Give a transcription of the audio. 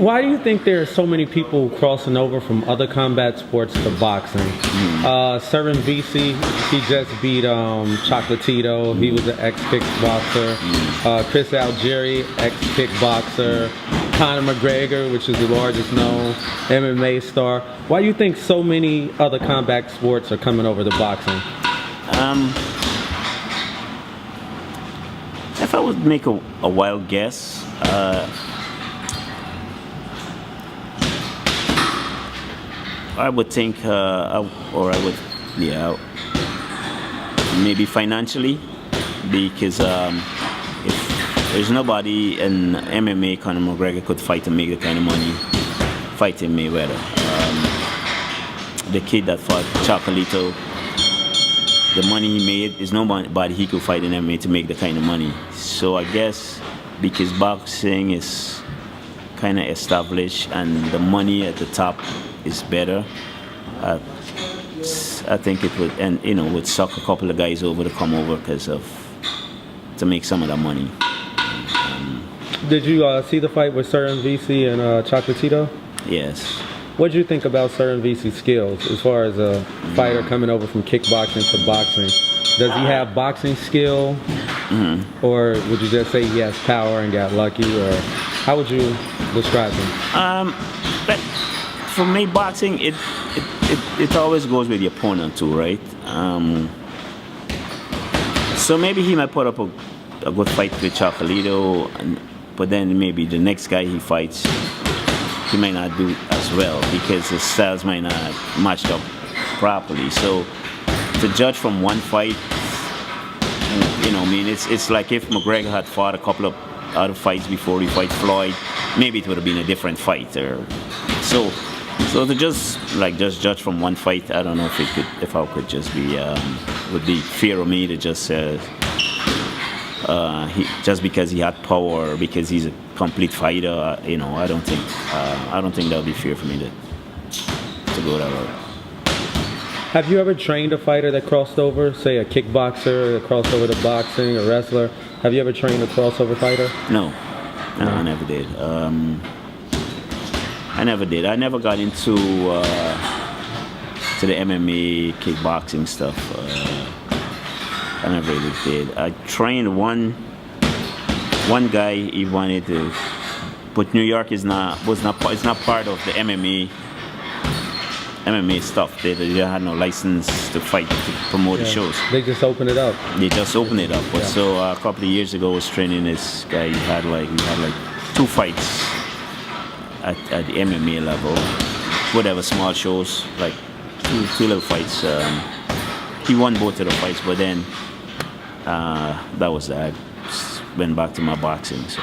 Why do you think there are so many people crossing over from other combat sports to boxing? Servant VC, he just beat Chocolatito. He was an ex-kickboxer. Chris Algieri, ex-kickboxer. Conor McGregor, which is the largest known MMA star. Why do you think so many other combat sports are coming over to boxing? If I would make a wild guess, I would think, maybe financially, because if there's nobody in MMA, Conor McGregor could fight and make the kind of money fighting Mayweather. The kid that fought Chocolatito, the money he made is nobody he could fight in MMA to make the kind of money. So I guess because boxing is kind of established and the money at the top is better, I think it would, and would suck a couple of guys over to come over to make some of that money. Did you see the fight with Sir VC and Chocolatito? Yes. What did you think about Sir VC's skills as far as a fighter coming over from kickboxing to boxing? Does he have boxing skill, or would you just say he has power and got lucky, or how would you describe him? But for me, boxing it always goes with the opponent too, right? So maybe he might put up a good fight with Chocolatito, but then maybe the next guy he fights, he might not do as well because his styles might not match up properly. So to judge from one fight, it's like if McGregor had fought a couple of other fights before he fight Floyd, maybe it would have been a different fight. So to just judge from one fight, I don't know if I could just be would be fair of me to just just because he had power, because he's a complete fighter. I don't think that would be fair for me to go that route. Have you ever trained a fighter that crossed over, say a kickboxer that crossed over to boxing, a wrestler? Have you ever trained a crossover fighter? No, I never did. I never got into to the MMA kickboxing stuff. I never really did. I trained one guy. He wanted to, but New York is not part of the MMA stuff. They had no license to fight, to promote the shows. They just opened it up. But so a couple of years ago, I was training this guy. He had like 2 fights at the MMA level, whatever, small shows, like two little fights. He won both of the fights, but then that was that. I just went back to my boxing. So.